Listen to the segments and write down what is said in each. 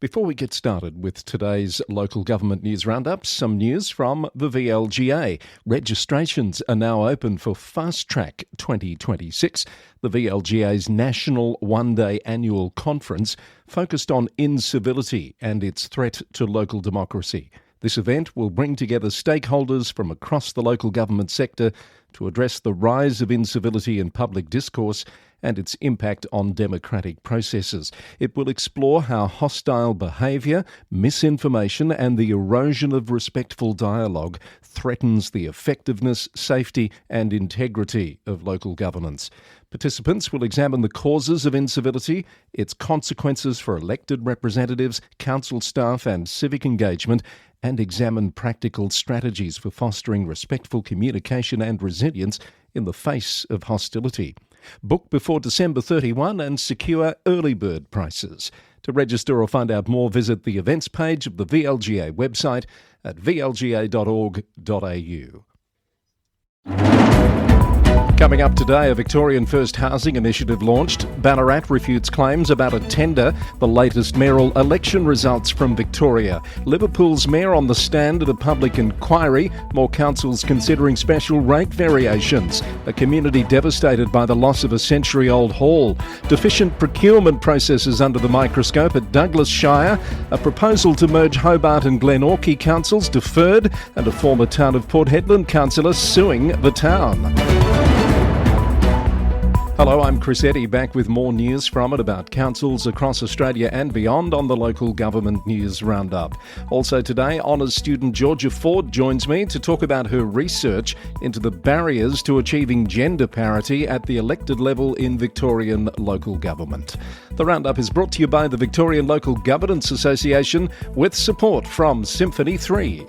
Before we get started with today's Local Government News Roundup, some news from the VLGA. Registrations are now open for Fast Track 2026, the VLGA's national one-day annual conference focused on incivility and its threat to local democracy. This event will bring together stakeholders from across the local government sector to address the rise of incivility in public discourse and its impact on democratic processes. It will explore how hostile behaviour, misinformation and the erosion of respectful dialogue threatens the effectiveness, safety and integrity of local governance. Participants will examine the causes of incivility, its consequences for elected representatives, council staff and civic engagement, and examine practical strategies for fostering respectful communication and resilience in the face of hostility. Book before December 31 and secure early bird prices. To register or find out more, visit the events page of the VLGA website at vlga.org.au. Coming up today, a Victorian-first housing initiative launched. Ballarat refutes claims about a tender. The latest mayoral election results from Victoria. Liverpool's mayor on the stand at a public inquiry. More councils considering special rate variations. A community devastated by the loss of a century-old hall. Deficient procurement processes under the microscope at Douglas Shire. A proposal to merge Hobart and Glenorchy councils deferred. And a former Town of Port Hedland councillor suing the town. Hello, I'm Chris Eddy, back with more news from and about councils across Australia and beyond on the Local Government News Roundup. Also today, Honours student Georgia Forde joins me to talk about her research into the barriers to achieving gender parity at the elected level in Victorian local government. The Roundup is brought to you by the Victorian Local Governance Association with support from Symphony 3.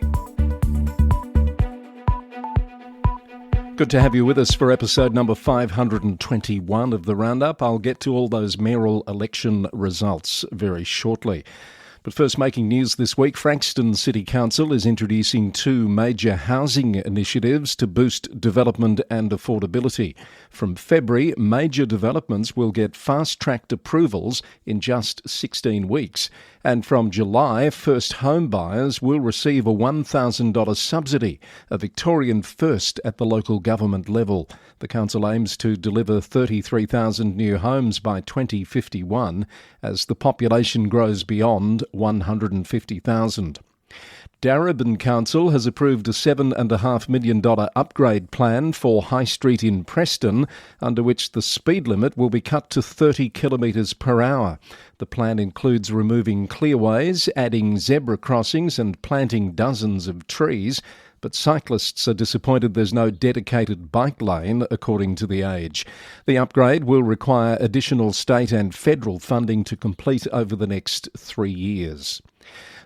Good to have you with us for episode number 521 of the Roundup. I'll get to all those mayoral election results very shortly. But first, making news this week, Frankston City Council is introducing two major housing initiatives to boost development and affordability. From February, major developments will get fast-tracked approvals in just 16 weeks. And from July, first home buyers will receive a $1,000 subsidy, a Victorian-first at the local government level. The council aims to deliver 33,000 new homes by 2051 as the population grows beyond 150,000. Darebin Council has approved a $7.5 million upgrade plan for High Street in Preston, under which the speed limit will be cut to 30 kilometres per hour. The plan includes removing clearways, adding zebra crossings and planting dozens of trees, but cyclists are disappointed there's no dedicated bike lane, according to The Age. The upgrade will require additional state and federal funding to complete over the next 3 years.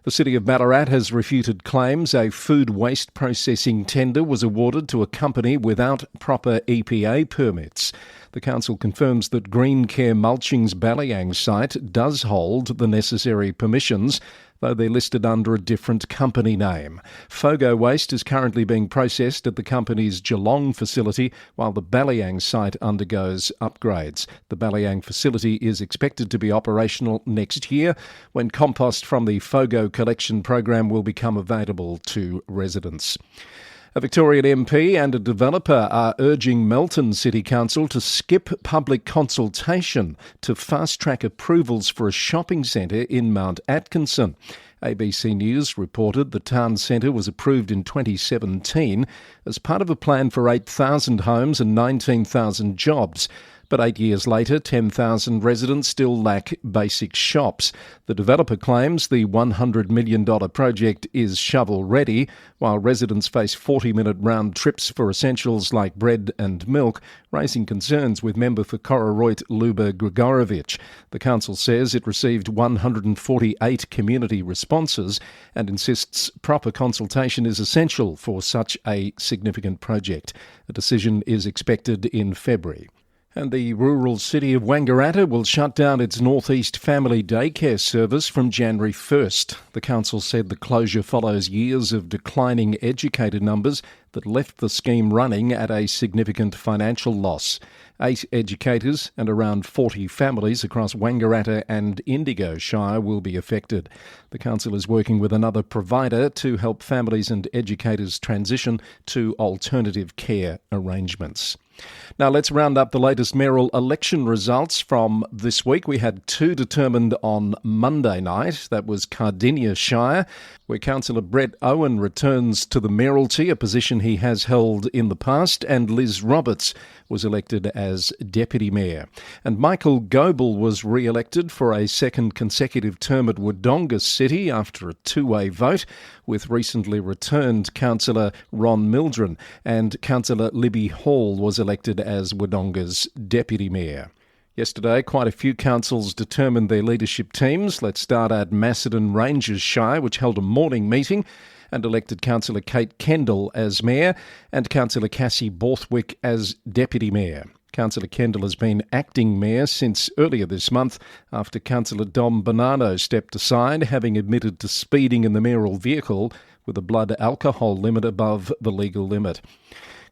The City of Ballarat has refuted claims a food waste processing tender was awarded to a company without proper EPA permits. The council confirms that Green Care Mulching's Ballyang site does hold the necessary permissions, though they're listed under a different company name. Fogo waste is currently being processed at the company's Geelong facility, while the Ballyang site undergoes upgrades. The Ballyang facility is expected to be operational next year, when compost from the Fogo collection program will become available to residents. A Victorian MP and a developer are urging Melton City Council to skip public consultation to fast-track approvals for a shopping centre in Mount Atkinson. ABC News reported the town centre was approved in 2017 as part of a plan for 8,000 homes and 19,000 jobs. But 8 years later, 10,000 residents still lack basic shops. The developer claims the $100 million project is shovel-ready, while residents face 40-minute round trips for essentials like bread and milk, raising concerns with member for Kororoit Luba Grigorovich. The council says it received 148 community responses and insists proper consultation is essential for such a significant project. A decision is expected in February. And the rural city of Wangaratta will shut down its Northeast Family Daycare service from January 1st. The council said the closure follows years of declining educator numbers, that left the scheme running at a significant financial loss. 8 educators and around 40 families across Wangaratta and Indigo Shire will be affected. The council is working with another provider to help families and educators transition to alternative care arrangements. Now let's round up the latest mayoral election results from this week. We had 2 determined on Monday night. That was Cardinia Shire, where Councillor Brett Owen returns to the mayoralty, a position he has held in the past, and Liz Roberts was elected as Deputy Mayor. And Michael Goebel was re-elected for a second consecutive term at Wodonga City after a 2-way vote, with recently returned Councillor Ron Mildren, and Councillor Libby Hall was elected as Wodonga's Deputy Mayor. Yesterday, quite a few councils determined their leadership teams. Let's start at Macedon Ranges Shire, which held a morning meeting and elected Councillor Kate Kendall as Mayor and Councillor Cassie Borthwick as Deputy Mayor. Councillor Kendall has been acting Mayor since earlier this month after Councillor Dom Bonanno stepped aside, having admitted to speeding in the mayoral vehicle with a blood alcohol limit above the legal limit.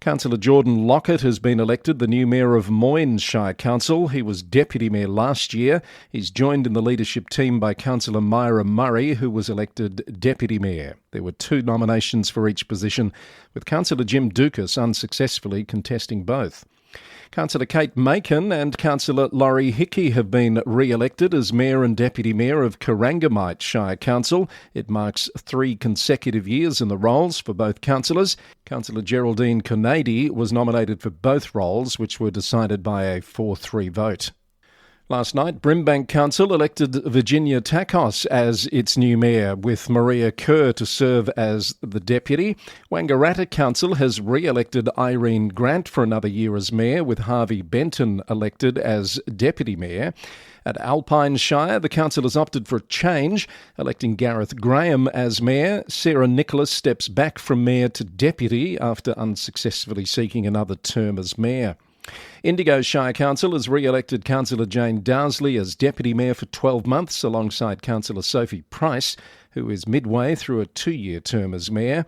Councillor Jordan Lockett has been elected the new Mayor of Moynes Shire Council. He was Deputy Mayor last year. He's joined in the leadership team by Councillor Myra Murray, who was elected Deputy Mayor. There were 2 nominations for each position, with Councillor Jim Dukas unsuccessfully contesting both. Councillor Kate Macon and Councillor Laurie Hickey have been re-elected as Mayor and Deputy Mayor of Corangamite Shire Council. It marks 3 consecutive years in the roles for both councillors. Councillor Geraldine Conady was nominated for both roles, which were decided by a 4-3 vote. Last night, Brimbank Council elected Virginia Takos as its new mayor, with Maria Kerr to serve as the deputy. Wangaratta Council has re-elected Irene Grant for another year as mayor, with Harvey Benton elected as deputy mayor. At Alpine Shire, the council has opted for a change, electing Gareth Graham as mayor. Sarah Nicholas steps back from mayor to deputy after unsuccessfully seeking another term as mayor. Indigo Shire Council has re-elected Councillor Jane Dowsley as Deputy Mayor for 12 months alongside Councillor Sophie Price, who is midway through a 2-year term as Mayor.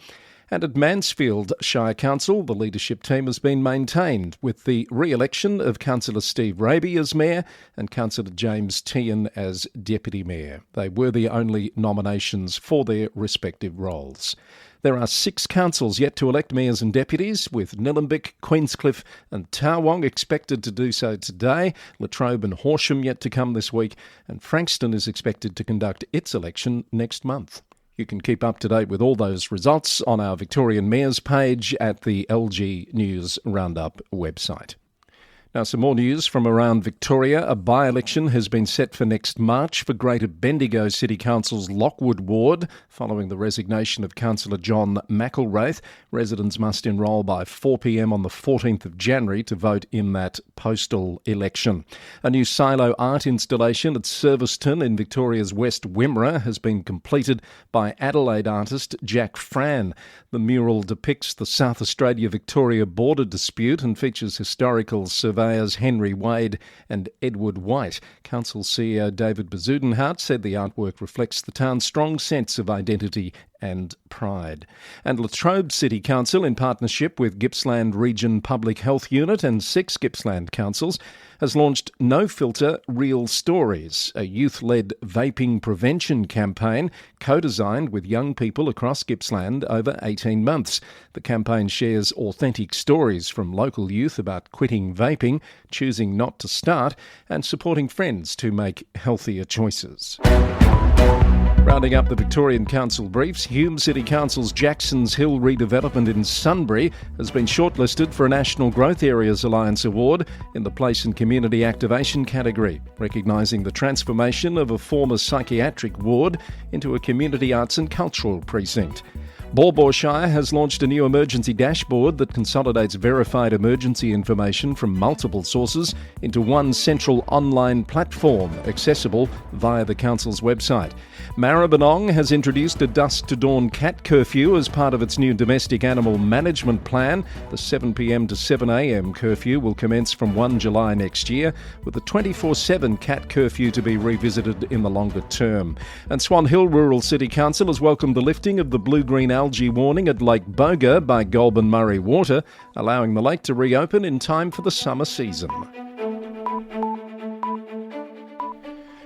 And at Mansfield Shire Council, the leadership team has been maintained with the re-election of Councillor Steve Raby as Mayor and Councillor James Tehan as Deputy Mayor. They were the only nominations for their respective roles. There are 6 councils yet to elect mayors and deputies, with Nillumbik, Queenscliff and Tarwong expected to do so today, Latrobe and Horsham yet to come this week, and Frankston is expected to conduct its election next month. You can keep up to date with all those results on our Victorian Mayors page at the LG News Roundup website. Now, some more news from around Victoria. A by-election has been set for next March for Greater Bendigo City Council's Lockwood ward. Following the resignation of Councillor John McElwraith, residents must enrol by 4 p.m. on the 14th of January to vote in that postal election. A new silo art installation at Serviceton in Victoria's West Wimmera has been completed by Adelaide artist Jack Fran. The mural depicts the South Australia-Victoria border dispute and features historical surveyors Henry Wade and Edward White. Council CEO David Bazudenhout said the artwork reflects the town's strong sense of identity and pride. And Latrobe City Council, in partnership with Gippsland Region Public Health Unit and 6 Gippsland councils, has launched No Filter Real Stories, a youth-led vaping prevention campaign co-designed with young people across Gippsland over 18 months. The campaign shares authentic stories from local youth about quitting vaping, choosing not to start, and supporting friends to make healthier choices. Rounding up the Victorian Council briefs, Hume City Council's Jacksons Hill redevelopment in Sunbury has been shortlisted for a National Growth Areas Alliance Award in the Place and Community Activation category, recognising the transformation of a former psychiatric ward into a community arts and cultural precinct. Baw Baw Shire has launched a new emergency dashboard that consolidates verified emergency information from multiple sources into one central online platform, accessible via the council's website. Maribyrnong has introduced a dusk to dawn cat curfew as part of its new domestic animal management plan. The 7 p.m. to 7 a.m. curfew will commence from 1 July next year, with a 24/7 cat curfew to be revisited in the longer term. And Swan Hill Rural City Council has welcomed the lifting of the blue-green algae algae warning at Lake Boga by Goulburn Murray Water, allowing the lake to reopen in time for the summer season.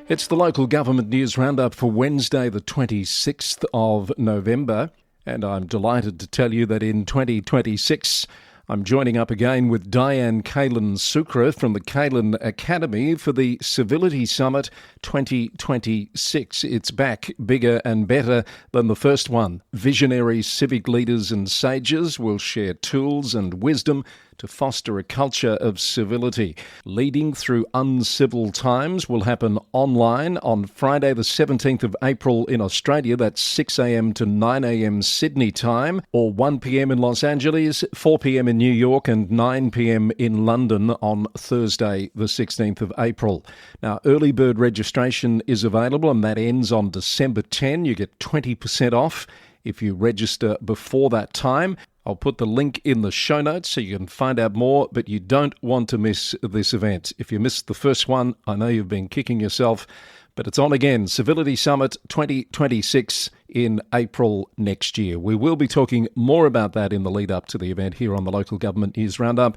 It's the Local Government News Roundup for Wednesday the 26th of November, and I'm delighted to tell you that in 2026 I'm joining up again with Diane Kalin-Sukra from the Kalin Academy for the Civility Summit 2026. It's back bigger and better than the first one. Visionary civic leaders and sages will share tools and wisdom to foster a culture of civility. Leading Through Uncivil Times will happen online on Friday the 17th of April in Australia. That's 6 a.m. to 9 a.m. Sydney time, or 1 p.m. in Los Angeles, 4 p.m. in New York and 9 p.m. in London on Thursday the 16th of April. Now, early bird registration is available and that ends on December 10. You get 20% off if you register before that time. I'll put the link in the show notes so you can find out more, but you don't want to miss this event. If you missed the first one, I know you've been kicking yourself, but it's on again. Civility Summit 2026 in April next year. We will be talking more about that in the lead up to the event here on the Local Government News Roundup.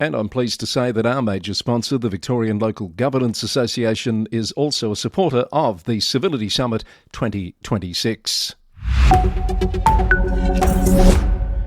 And I'm pleased to say that our major sponsor, the Victorian Local Governance Association, is also a supporter of the Civility Summit 2026.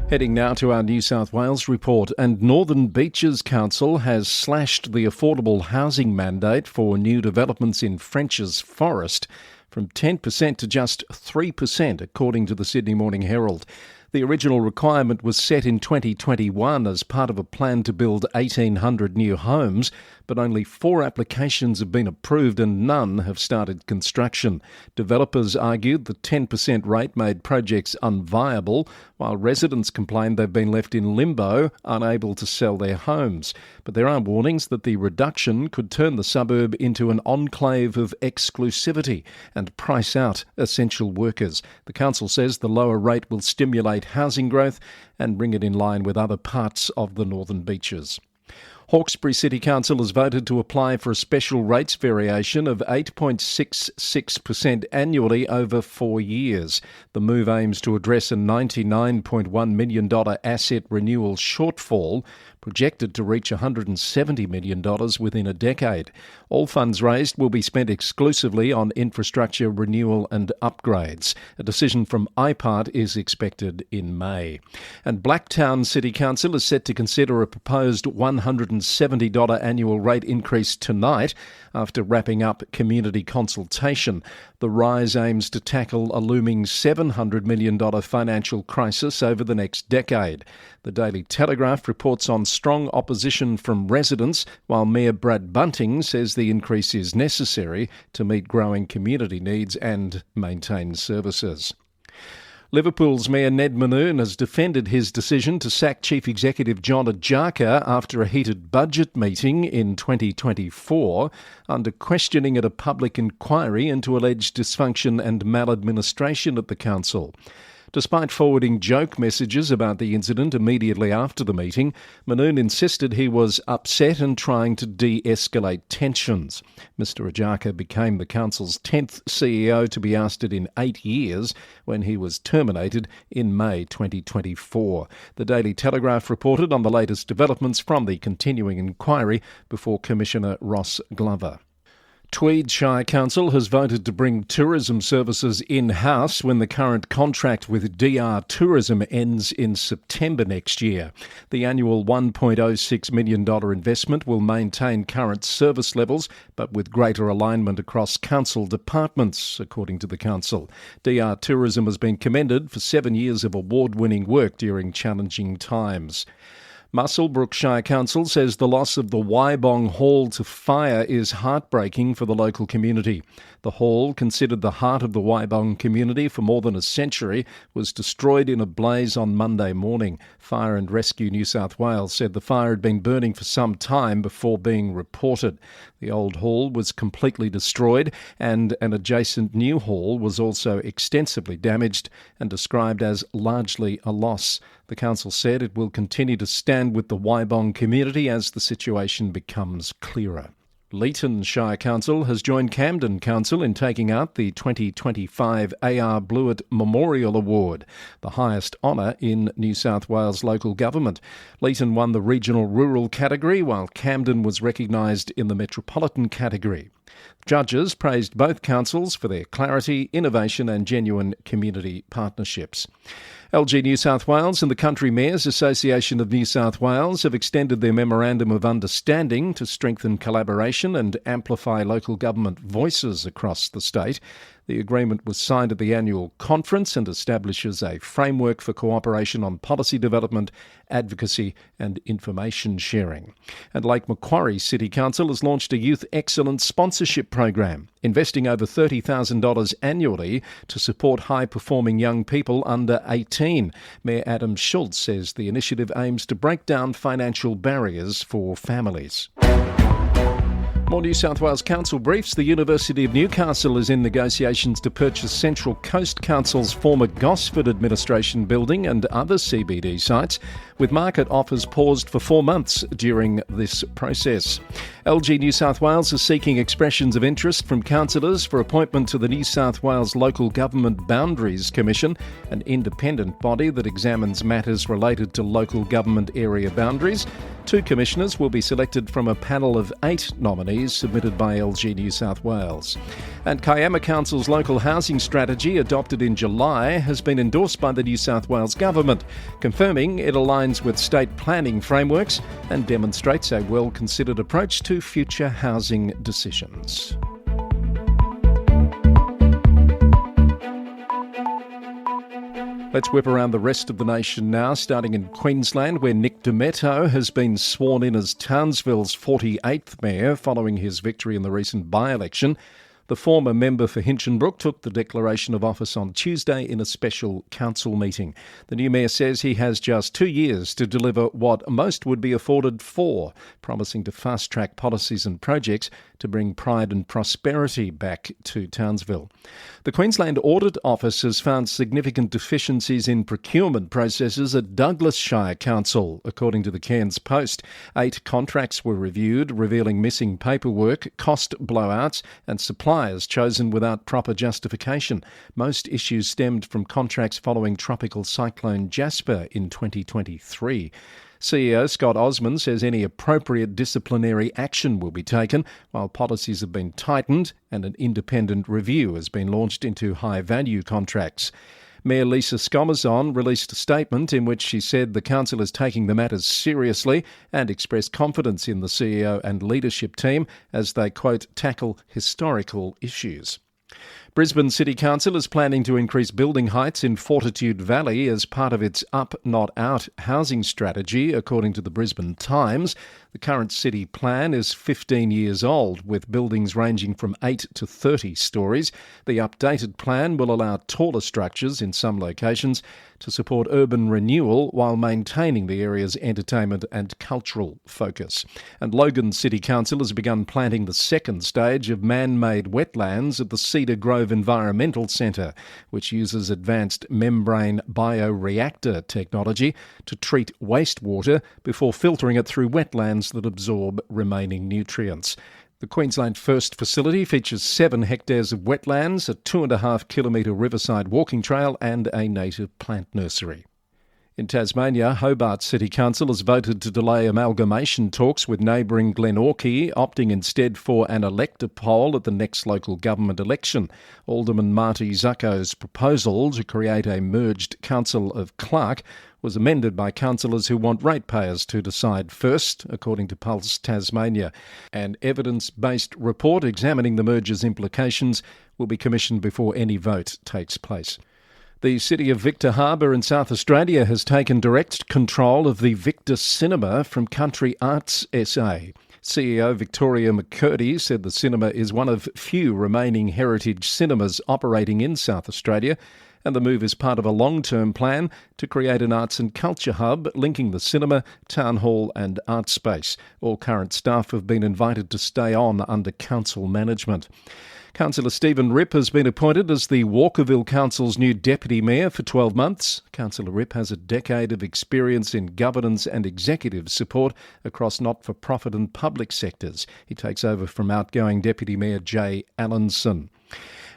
Heading now to our New South Wales report, and Northern Beaches Council has slashed the affordable housing mandate for new developments in French's Forest from 10% to just 3%, according to the Sydney Morning Herald. The original requirement was set in 2021 as part of a plan to build 1,800 new homes, but only 4 applications have been approved and none have started construction. Developers argued the 10% rate made projects unviable, while residents complained they've been left in limbo, unable to sell their homes. But there are warnings that the reduction could turn the suburb into an enclave of exclusivity and price out essential workers. The council says the lower rate will stimulate housing growth and bring it in line with other parts of the Northern Beaches. Hawkesbury City Council has voted to apply for a special rates variation of 8.66% annually over 4 years. The move aims to address a $99.1 million asset renewal shortfall, projected to reach $170 million within a decade. All funds raised will be spent exclusively on infrastructure renewal and upgrades. A decision from IPART is expected in May. And Blacktown City Council is set to consider a proposed $170 annual rate increase tonight after wrapping up community consultation. The rise aims to tackle a looming $700 million financial crisis over the next decade. The Daily Telegraph reports on strong opposition from residents, while Mayor Brad Bunting says the increase is necessary to meet growing community needs and maintain services. Liverpool's Mayor Ned Manoon has defended his decision to sack Chief Executive John Ajaka after a heated budget meeting in 2024, under questioning at a public inquiry into alleged dysfunction and maladministration at the council. Despite forwarding joke messages about the incident immediately after the meeting, Manoon insisted he was upset and trying to de-escalate tensions. Mr Ajaka became the council's 10th CEO to be ousted in 8 years when he was terminated in May 2024. The Daily Telegraph reported on the latest developments from the continuing inquiry before Commissioner Ross Glover. Tweed Shire Council has voted to bring tourism services in-house when the current contract with DR Tourism ends in September next year. The annual $1.06 million investment will maintain current service levels, but with greater alignment across council departments, according to the council. DR Tourism has been commended for 7 years of award-winning work during challenging times. Muswellbrook Shire Council says the loss of the Wybong Hall to fire is heartbreaking for the local community. The hall, considered the heart of the Wybong community for more than a century, was destroyed in a blaze on Monday morning. Fire and Rescue New South Wales said the fire had been burning for some time before being reported. The old hall was completely destroyed, and an adjacent new hall was also extensively damaged and described as largely a loss. The council said it will continue to stand with the Wybong community as the situation becomes clearer. Leeton Shire Council has joined Camden Council in taking out the 2025 A.R. Blewett Memorial Award, the highest honour in New South Wales local government. Leeton won the regional rural category, while Camden was recognised in the metropolitan category. Judges praised both councils for their clarity, innovation and genuine community partnerships. LG New South Wales and the Country Mayors Association of New South Wales have extended their Memorandum of Understanding to strengthen collaboration and amplify local government voices across the state. The agreement was signed at the annual conference and establishes a framework for cooperation on policy development, advocacy and information sharing. And Lake Macquarie City Council has launched a Youth Excellence Sponsorship Program, investing over $30,000 annually to support high-performing young people under 18. Mayor Adam Schultz says the initiative aims to break down financial barriers for families. More New South Wales Council briefs. The University of Newcastle is in negotiations to purchase Central Coast Council's former Gosford administration building and other CBD sites, with market offers paused for 4 months during this process. LG New South Wales is seeking expressions of interest from councillors for appointment to the New South Wales Local Government Boundaries Commission, an independent body that examines matters related to local government area boundaries. 2 commissioners will be selected from a panel of 8 nominees submitted by LG New South Wales. And Kiama Council's local housing strategy, adopted in July, has been endorsed by the New South Wales Government, confirming it aligns with state planning frameworks and demonstrates a well-considered approach to future housing decisions. Let's whip around the rest of the nation now, starting in Queensland, where Nick Demetto has been sworn in as Townsville's 48th mayor following his victory in the recent by-election. The former member for Hinchinbrook took the declaration of office on Tuesday in a special council meeting. The new mayor says he has just 2 years to deliver what most would be afforded 4, promising to fast-track policies and projects to bring pride and prosperity back to Townsville. The Queensland Audit Office has found significant deficiencies in procurement processes at Douglas Shire Council, according to the Cairns Post. 8 contracts were reviewed, revealing missing paperwork, cost blowouts and suppliers chosen without proper justification. Most issues stemmed from contracts following Tropical Cyclone Jasper in 2023. CEO Scott Osmond says any appropriate disciplinary action will be taken, while policies have been tightened and an independent review has been launched into high-value contracts. Mayor Lisa Scomazon released a statement in which she said the council is taking the matters seriously and expressed confidence in the CEO and leadership team as they, quote, tackle historical issues. Brisbane City Council is planning to increase building heights in Fortitude Valley as part of its Up Not Out housing strategy, according to the Brisbane Times. The current city plan is 15 years old, with buildings ranging from 8 to 30 stories. The updated plan will allow taller structures in some locations to support urban renewal while maintaining the area's entertainment and cultural focus. And Logan City Council has begun planting the second stage of man-made wetlands at the Cedar Grove Environmental Centre, which uses advanced membrane bioreactor technology to treat wastewater before filtering it through wetlands that absorb remaining nutrients. The Victorian-first facility features 7 hectares of wetlands, a 2.5 kilometre riverside walking trail and a native plant nursery. In Tasmania, Hobart City Council has voted to delay amalgamation talks with neighbouring Glenorchy, opting instead for an elector poll at the next local government election. Alderman Marty Zucco's proposal to create a merged Council of Clark was amended by councillors who want ratepayers to decide first, according to Pulse Tasmania. An evidence-based report examining the merger's implications will be commissioned before any vote takes place. The city of Victor Harbor in South Australia has taken direct control of the Victor Cinema from Country Arts SA. CEO Victoria McCurdy said the cinema is one of few remaining heritage cinemas operating in South Australia, and the move is part of a long-term plan to create an arts and culture hub linking the cinema, town hall and art space. All current staff have been invited to stay on under council management. Councillor Stephen Ripp has been appointed as the Walkerville Council's new Deputy Mayor for 12 months. Councillor Ripp has a decade of experience in governance and executive support across not-for-profit and public sectors. He takes over from outgoing Deputy Mayor Jay Allenson.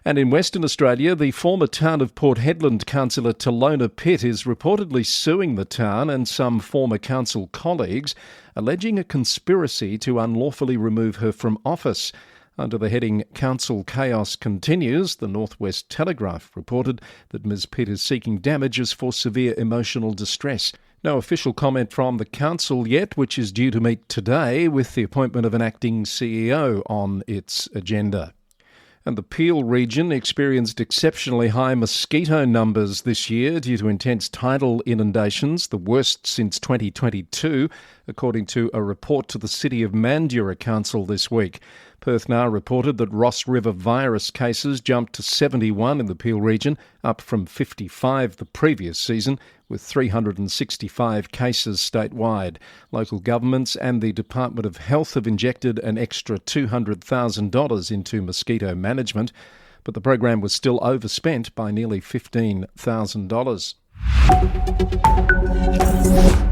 And in Western Australia, the former Town of Port Hedland councillor Talona Pitt is reportedly suing the town and some former council colleagues, alleging a conspiracy to unlawfully remove her from office. Under the heading Council Chaos Continues, the North West Telegraph reported that Ms Pitt is seeking damages for severe emotional distress. No official comment from the council yet, which is due to meet today with the appointment of an acting CEO on its agenda. And the Peel region experienced exceptionally high mosquito numbers this year due to intense tidal inundations, the worst since 2022, according to a report to the City of Mandurah Council this week. Perth now reported that Ross River virus cases jumped to 71 in the Peel region, up from 55 the previous season, with 365 cases statewide. Local governments and the Department of Health have injected an extra $200,000 into mosquito management, but the program was still overspent by nearly $15,000.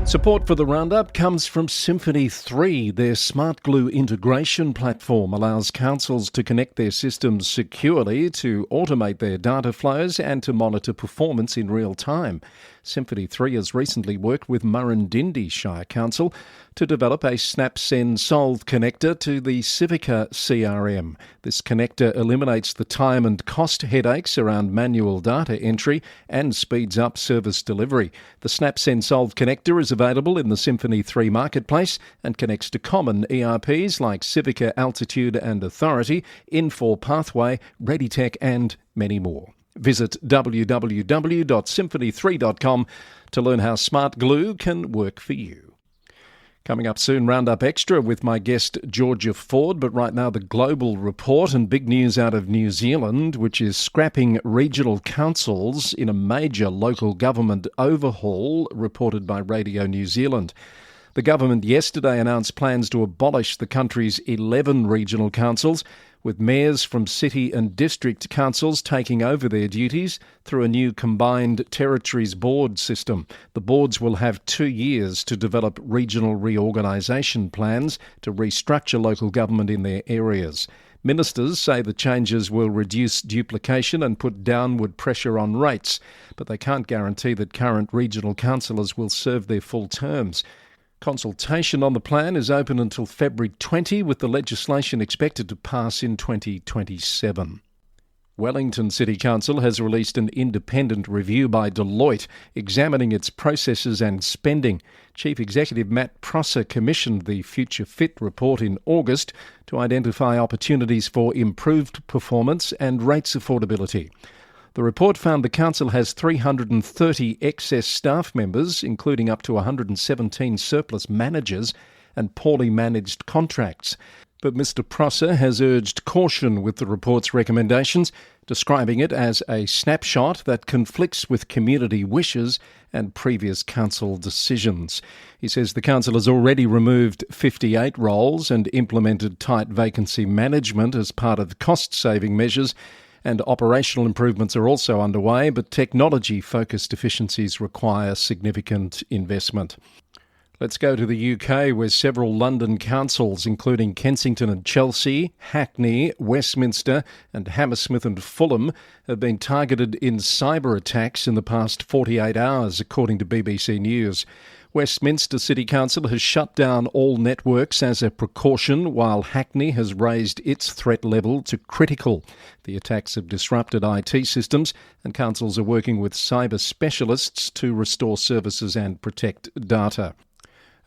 Support for the Roundup comes from Symphony 3. Their smart glue integration platform allows councils to connect their systems securely, to automate their data flows and to monitor performance in real time. Symphony 3 has recently worked with Murrindindi Shire Council to develop a SnapSend Solve connector to the Civica CRM. This connector eliminates the time and cost headaches around manual data entry and speeds up service delivery. The SnapSend Solve connector is available in the Symphony 3 marketplace and connects to common ERPs like Civica Altitude and Authority, Infor Pathway, ReadyTech and many more. Visit www.symphony3.com to learn how smart glue can work for you. Coming up soon, Roundup Extra with my guest Georgia Forde, but right now the global report and big news out of New Zealand, which is scrapping regional councils in a major local government overhaul, reported by Radio New Zealand. The government yesterday announced plans to abolish the country's 11 regional councils, with mayors from city and district councils taking over their duties through a new combined territories board system. The boards will have 2 years to develop regional reorganisation plans to restructure local government in their areas. Ministers say the changes will reduce duplication and put downward pressure on rates, but they can't guarantee that current regional councillors will serve their full terms. Consultation on the plan is open until February 20, with the legislation expected to pass in 2027. Wellington City Council has released an independent review by Deloitte examining its processes and spending. Chief Executive Matt Prosser commissioned the Future Fit report in August to identify opportunities for improved performance and rates affordability. The report found the council has 330 excess staff members, including up to 117 surplus managers and poorly managed contracts. But Mr Prosser has urged caution with the report's recommendations, describing it as a snapshot that conflicts with community wishes and previous council decisions. He says the council has already removed 58 roles and implemented tight vacancy management as part of cost-saving measures, and operational improvements are also underway, but technology-focused efficiencies require significant investment. Let's go to the UK, where several London councils, including Kensington and Chelsea, Hackney, Westminster and Hammersmith and Fulham, have been targeted in cyber attacks in the past 48 hours, according to BBC News. Westminster City Council has shut down all networks as a precaution, while Hackney has raised its threat level to critical. The attacks have disrupted IT systems, and councils are working with cyber specialists to restore services and protect data.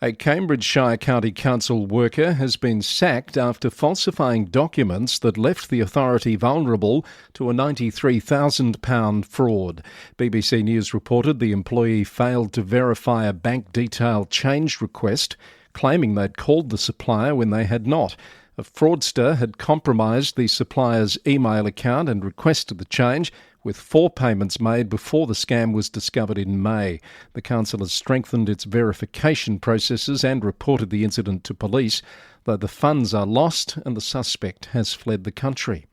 A Cambridgeshire County Council worker has been sacked after falsifying documents that left the authority vulnerable to a £93,000 fraud. BBC News reported the employee failed to verify a bank detail change request, claiming they'd called the supplier when they had not. A fraudster had compromised the supplier's email account and requested the change, with 4 payments made before the scam was discovered in May. The council has strengthened its verification processes and reported the incident to police, though the funds are lost and the suspect has fled the country.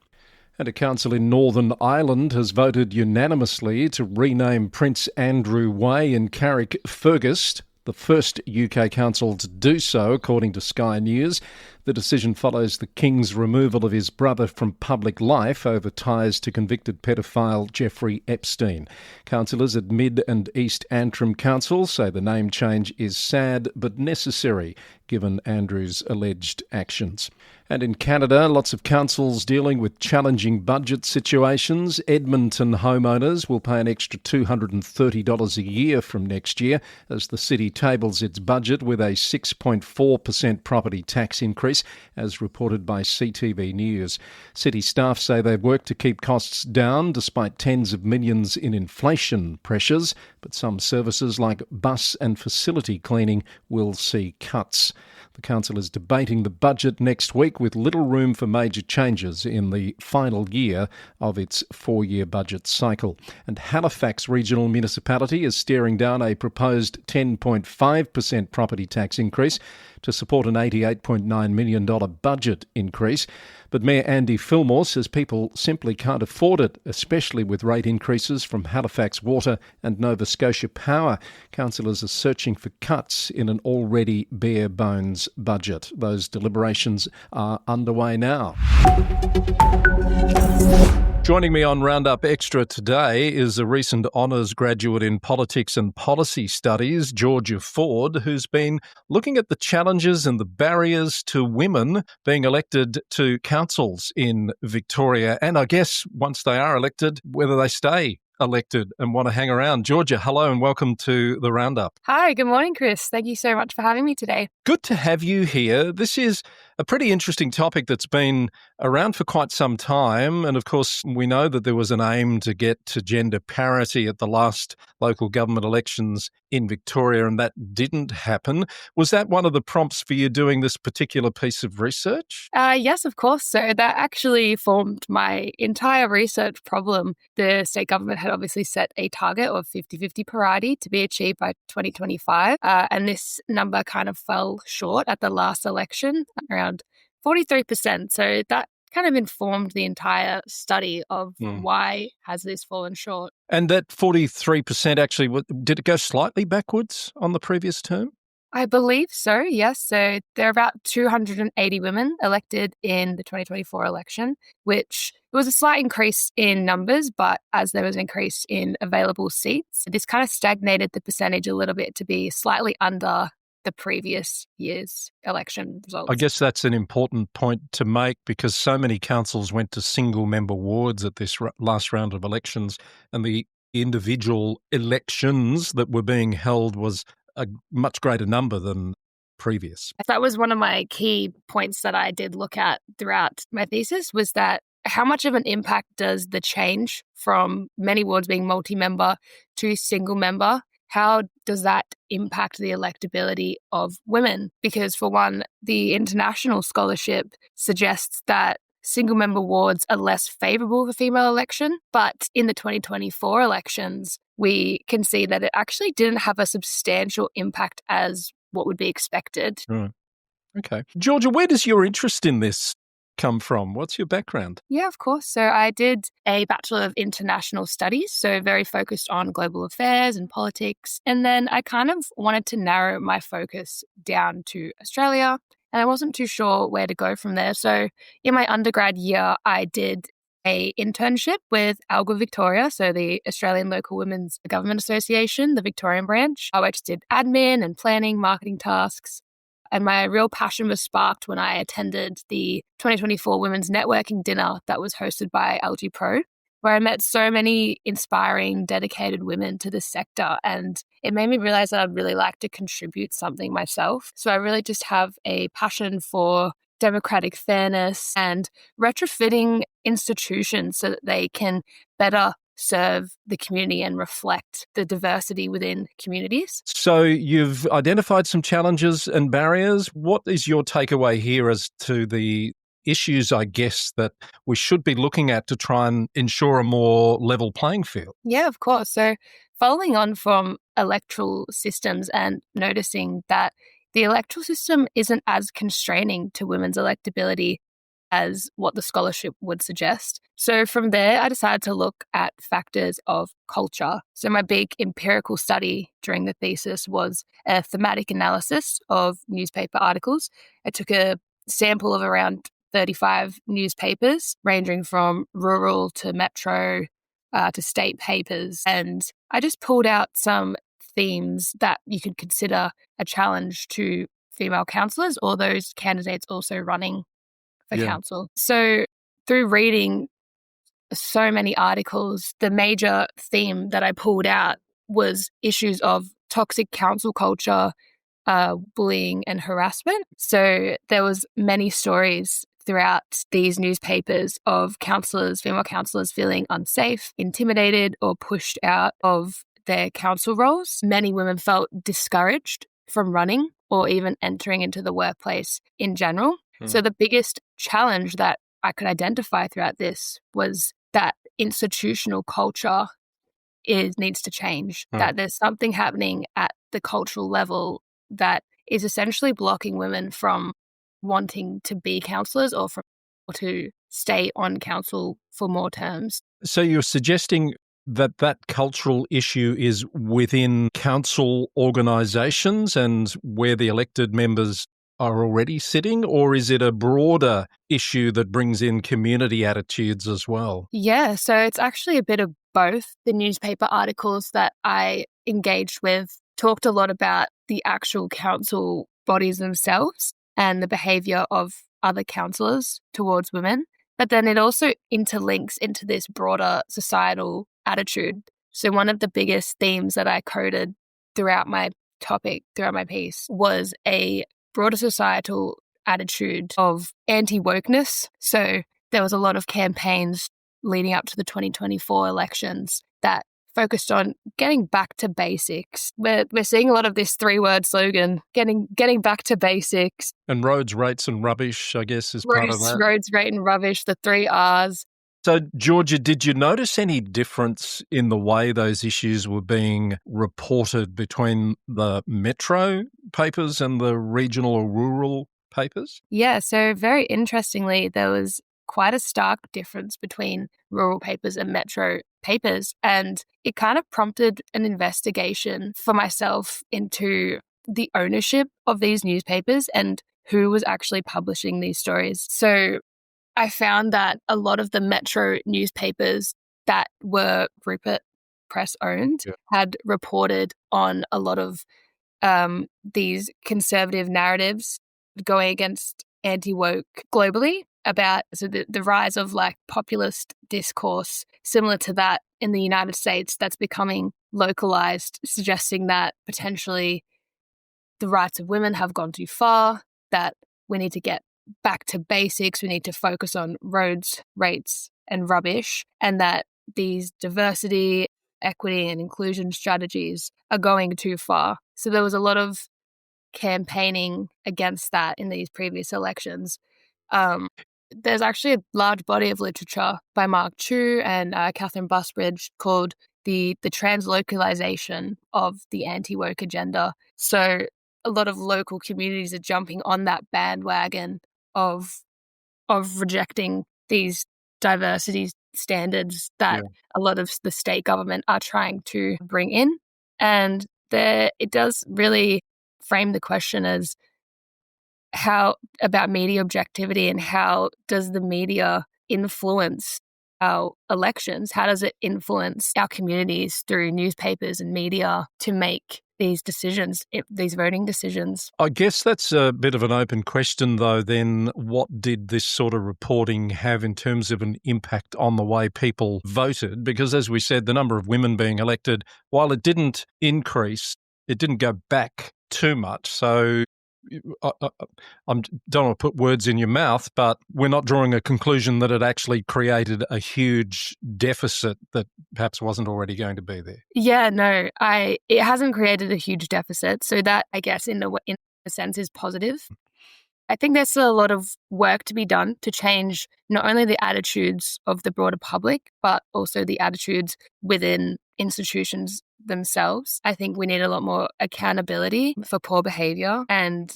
And a council in Northern Ireland has voted unanimously to rename Prince Andrew Way in Carrickfergus, the first UK council to do so, according to Sky News. The decision follows the King's removal of his brother from public life over ties to convicted pedophile Jeffrey Epstein. Councillors at Mid and East Antrim Council say the name change is sad but necessary, given Andrew's alleged actions. And in Canada, lots of councils dealing with challenging budget situations. Edmonton homeowners will pay an extra $230 a year from next year as the city tables its budget with a 6.4% property tax increase, as reported by CTV News. City staff say they've worked to keep costs down despite tens of millions in inflation pressures, but some services like bus and facility cleaning will see cuts. The council is debating the budget next week with little room for major changes in the final year of its 4-year budget cycle. And Halifax Regional Municipality is staring down a proposed 10.5% property tax increase to support an $88.9 million budget increase. But Mayor Andy Fillmore says people simply can't afford it, especially with rate increases from Halifax Water and Nova Scotia Power. Councillors are searching for cuts in an already bare-bones budget. Those deliberations are underway now. Joining me on Roundup Extra today is a recent honours graduate in politics and policy studies, Georgia Forde, who's been looking at the challenges and the barriers to women being elected to councils in Victoria, and I guess once they are elected, whether they stay elected and want to hang around. Georgia, hello and welcome to the Roundup. Hi, good morning, Chris. Thank you so much for having me today. Good to have you here. This is a pretty interesting topic that's been around for quite some time. And of course, we know that there was an aim to get to gender parity at the last local government elections in Victoria, and that didn't happen. Was that one of the prompts for you doing this particular piece of research? Yes, of course. So that actually formed my entire research problem. The state government had obviously set a target of 50-50 parity to be achieved by 2025. And this number kind of fell short at the last election, around 43%. So that kind of informed the entire study of why has this fallen short. And that 43% actually, did it go slightly backwards on the previous term? I believe so, yes. So there are about 280 women elected in the 2024 election, which was a slight increase in numbers, but as there was an increase in available seats, this kind of stagnated the percentage a little bit to be slightly under the previous year's election results. I guess that's an important point to make because so many councils went to single-member wards at this last round of elections, and the individual elections that were being held was a much greater number than previous. That was one of my key points that I did look at throughout my thesis, was that how much of an impact does the change from many wards being multi-member to single-member, how does that impact the electability of women? Because for one, the international scholarship suggests that single-member wards are less favourable for female election, but in the 2024 elections, we can see that it actually didn't have a substantial impact as what would be expected. Right. Okay. Georgia, where does your interest in this come from? What's your background? Yeah, of course. So I did a Bachelor of International Studies, so very focused on global affairs and politics. And then I kind of wanted to narrow my focus down to Australia, and I wasn't too sure where to go from there. So in my undergrad year, I did a internship with ALGA Victoria, so the Australian Local Women's Government Association, the Victorian branch. I just did admin and planning, marketing tasks. And my real passion was sparked when I attended the 2024 Women's Networking Dinner that was hosted by LG Pro, where I met so many inspiring, dedicated women to this sector. And it made me realize that I'd really like to contribute something myself. So I really just have a passion for democratic fairness and retrofitting institutions so that they can better serve the community and reflect the diversity within communities. So you've identified some challenges and barriers. What is your takeaway here as to the issues, I guess, that we should be looking at to try and ensure a more level playing field? Yeah, of course. So following on from electoral systems and noticing that the electoral system isn't as constraining to women's electability as what the scholarship would suggest. So from there, I decided to look at factors of culture. So my big empirical study during the thesis was a thematic analysis of newspaper articles. I took a sample of around 35 newspapers, ranging from rural to metro to state papers. And I just pulled out some themes that you could consider a challenge to female councillors or those candidates also running for council. So through reading so many articles, the major theme that I pulled out was issues of toxic council culture, bullying and harassment. So there was many stories throughout these newspapers of councillors, female councillors feeling unsafe, intimidated or pushed out of their council roles. Many women felt discouraged from running or even entering into the workplace in general. So the biggest challenge that I could identify throughout this was that institutional culture needs to change, that there's something happening at the cultural level that is essentially blocking women from wanting to be councillors or to stay on council for more terms. So you're suggesting that cultural issue is within council organisations and where the elected members are already sitting, or is it a broader issue that brings in community attitudes as well? Yeah, so it's actually a bit of both. The newspaper articles that I engaged with talked a lot about the actual council bodies themselves and the behaviour of other councillors towards women. But then it also interlinks into this broader societal attitude. So one of the biggest themes that I coded throughout my piece, was a broader societal attitude of anti-wokeness. So there was a lot of campaigns leading up to the 2024 elections that focused on getting back to basics. We're seeing a lot of this 3-word slogan, getting back to basics. And roads, rates and rubbish, I guess, is part of that. Roads, rate and rubbish, the 3 Rs. So, Georgia, did you notice any difference in the way those issues were being reported between the metro papers and the regional or rural papers? Yeah, so very interestingly, there was quite a stark difference between rural papers and metro papers, and it kind of prompted an investigation for myself into the ownership of these newspapers and who was actually publishing these stories. So I found that a lot of the metro newspapers that were Rupert Press owned had reported on a lot of these conservative narratives going against anti-woke globally about the rise of like populist discourse similar to that in the United States that's becoming localized, suggesting that potentially the rights of women have gone too far, that we need to get back to basics, we need to focus on roads, rates and rubbish, and that these diversity, equity and inclusion strategies are going too far. So there was a lot of campaigning against that in these previous elections. There's actually a large body of literature by Mark Chu and Catherine Busbridge called the translocalization of the anti-woke agenda. So a lot of local communities are jumping on that bandwagon of rejecting these diversity standards that a lot of the state government are trying to bring in. And it does really frame the question as how about media objectivity and how does the media influence our elections? How does it influence our communities through newspapers and media to make these decisions, these voting decisions? I guess that's a bit of an open question, though, then. What did this sort of reporting have in terms of an impact on the way people voted? Because, as we said, the number of women being elected, while it didn't increase, it didn't go back too much. So I don't want to put words in your mouth, but we're not drawing a conclusion that it actually created a huge deficit that perhaps wasn't already going to be there. Yeah, no, it hasn't created a huge deficit. So that, I guess, in a sense, is positive. I think there's still a lot of work to be done to change not only the attitudes of the broader public, but also the attitudes within institutions themselves. I think we need a lot more accountability for poor behaviour and,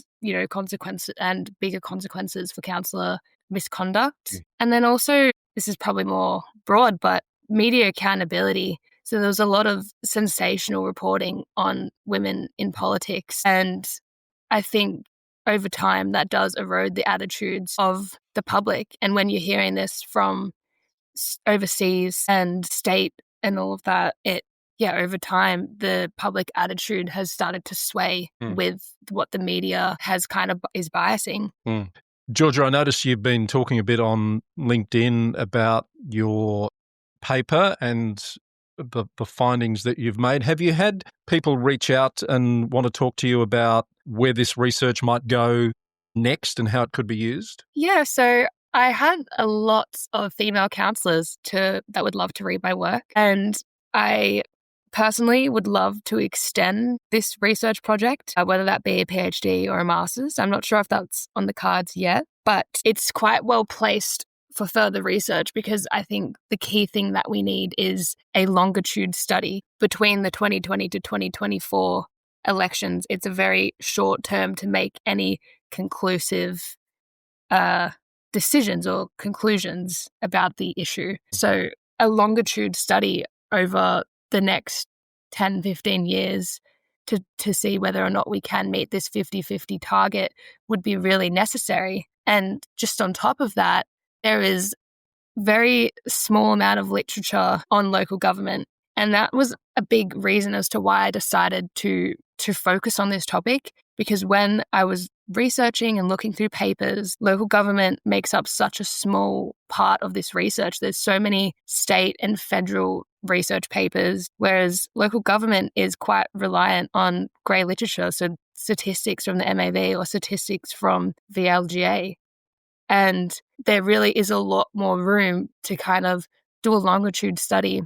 consequences and bigger consequences for councillor misconduct. And then also, this is probably more broad, but media accountability. So there was a lot of sensational reporting on women in politics. And I think over time that does erode the attitudes of the public. And when you're hearing this from overseas and state and all of that, over time, the public attitude has started to sway with what the media has kind of is biasing. Georgia, I noticed you've been talking a bit on LinkedIn about your paper and the findings that you've made. Have you had people reach out and want to talk to you about where this research might go next and how it could be used? Yeah, so I had a lot of female councillors that would love to read my work, and I personally would love to extend this research project, whether that be a PhD or a master's. I'm not sure if that's on the cards yet, but it's quite well placed for further research because I think the key thing that we need is a longitude study between the 2020 to 2024 elections. It's a very short term to make any conclusive decisions or conclusions about the issue. So a longitude study over the next 10, 15 years to see whether or not we can meet this 50-50 target would be really necessary. And just on top of that, there is very small amount of literature on local government. And that was a big reason as to why I decided to focus on this topic, because when I was researching and looking through papers, local government makes up such a small part of this research. There's so many state and federal research papers, whereas local government is quite reliant on grey literature, so statistics from the MAV or statistics from VLGA. And there really is a lot more room to kind of do a longitude study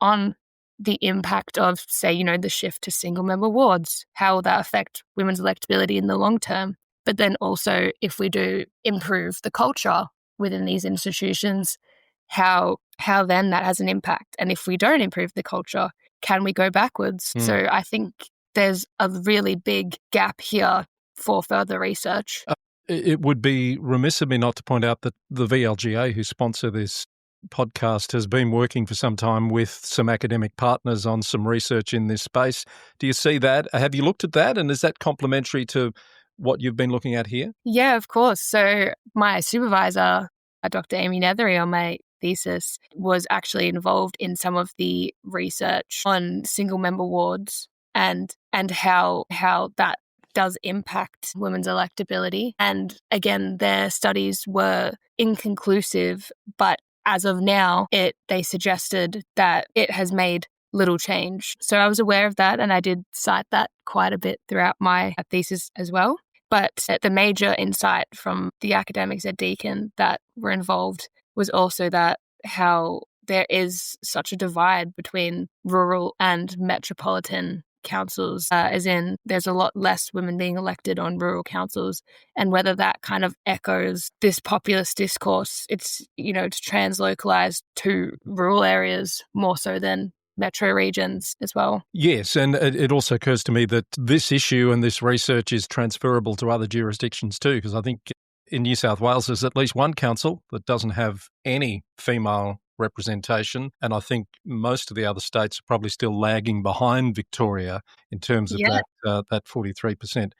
on the impact of, say, the shift to single-member wards. How will that affect women's electability in the long term? But then also, if we do improve the culture within these institutions, how then that has an impact? And if we don't improve the culture, can we go backwards? So I think there's a really big gap here for further research. It would be remiss of me not to point out that the VLGA, who sponsor this podcast, has been working for some time with some academic partners on some research in this space. Do you see that? Have you looked at that? And is that complementary to what you've been looking at here? Yeah, of course. So my supervisor, Dr. Amy Nethery, on my thesis was actually involved in some of the research on single-member wards and how that does impact women's electability. And again, their studies were inconclusive, but as of now, they suggested that it has made little change. So I was aware of that, and I did cite that quite a bit throughout my thesis as well. But the major insight from the academics at Deakin that were involved was also that how there is such a divide between rural and metropolitan councils, as in there's a lot less women being elected on rural councils, and whether that kind of echoes this populist discourse. It's translocalized to rural areas more so than metro regions as well. Yes, and it also occurs to me that this issue and this research is transferable to other jurisdictions too, because I think in New South Wales there's at least one council that doesn't have any female representation, and I think most of the other states are probably still lagging behind Victoria in terms of that 43%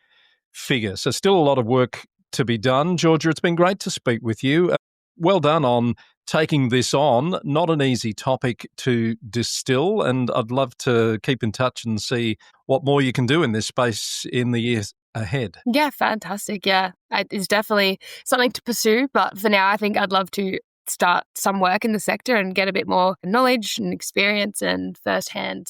figure. So still a lot of work to be done. Georgia, it's been great to speak with you. Well done on taking this on. Not an easy topic to distill, and I'd love to keep in touch and see what more you can do in this space in the years ahead. Yeah, fantastic. Yeah, it's definitely something to pursue, but for now I think I'd love to start some work in the sector and get a bit more knowledge and experience and firsthand,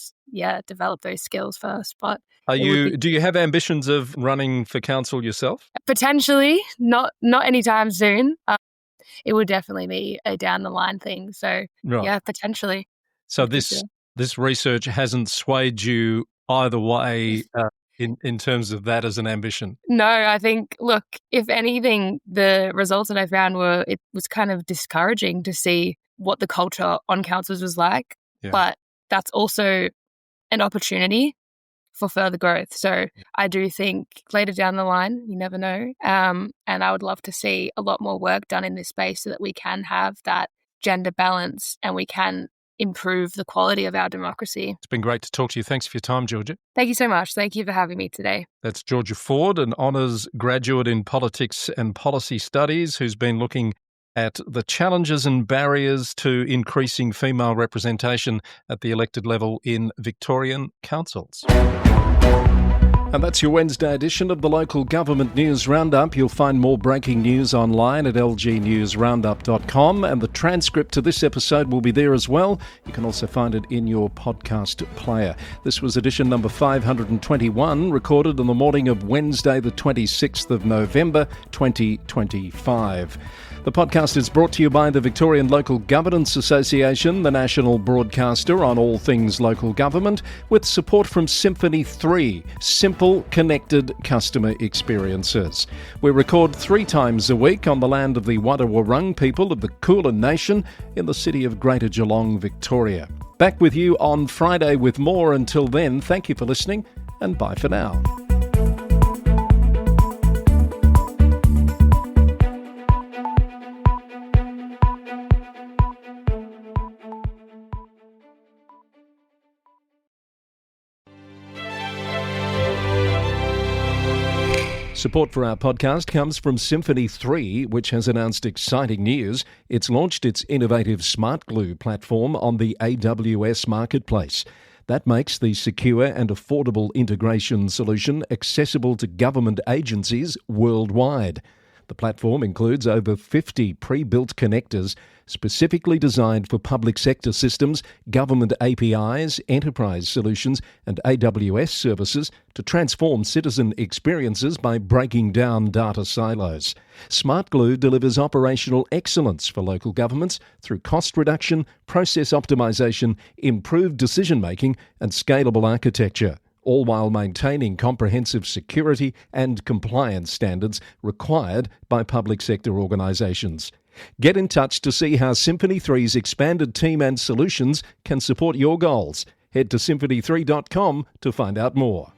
develop those skills first. But do you have ambitions of running for council yourself? Potentially, not anytime soon. It would definitely be a down the line thing. So potentially. So this research hasn't swayed you either way in terms of that as an ambition? No, I think, look, if anything, the results that I found it was kind of discouraging to see what the culture on councils was like. Yeah. But that's also an opportunity for further growth. So I do think later down the line, you never know. And I would love to see a lot more work done in this space so that we can have that gender balance and we can improve the quality of our democracy. It's been great to talk to you. Thanks for your time, Georgia. Thank you so much. Thank you for having me today. That's Georgia Forde, an honours graduate in politics and policy studies who's been looking at the challenges and barriers to increasing female representation at the elected level in Victorian councils. And that's your Wednesday edition of the Local Government News Roundup. You'll find more breaking news online at lgnewsroundup.com, and the transcript to this episode will be there as well. You can also find it in your podcast player. This was edition number 521, recorded on the morning of Wednesday, the 26th of November, 2025. The podcast is brought to you by the Victorian Local Governance Association, the national broadcaster on all things local government, with support from Symphony 3, simple, connected customer experiences. We record 3 times a week on the land of the Wadawurrung people of the Kulin Nation in the city of Greater Geelong, Victoria. Back with you on Friday with more. Until then, thank you for listening and bye for now. Support for our podcast comes from Symphony 3, which has announced exciting news. It's launched its innovative Smart Glue platform on the AWS marketplace. That makes the secure and affordable integration solution accessible to government agencies worldwide. The platform includes over 50 pre-built connectors specifically designed for public sector systems, government APIs, enterprise solutions and AWS services to transform citizen experiences by breaking down data silos. Smart Glue delivers operational excellence for local governments through cost reduction, process optimization, improved decision-making and scalable architecture, all while maintaining comprehensive security and compliance standards required by public sector organisations. Get in touch to see how Symphony 3's expanded team and solutions can support your goals. Head to symphony3.com to find out more.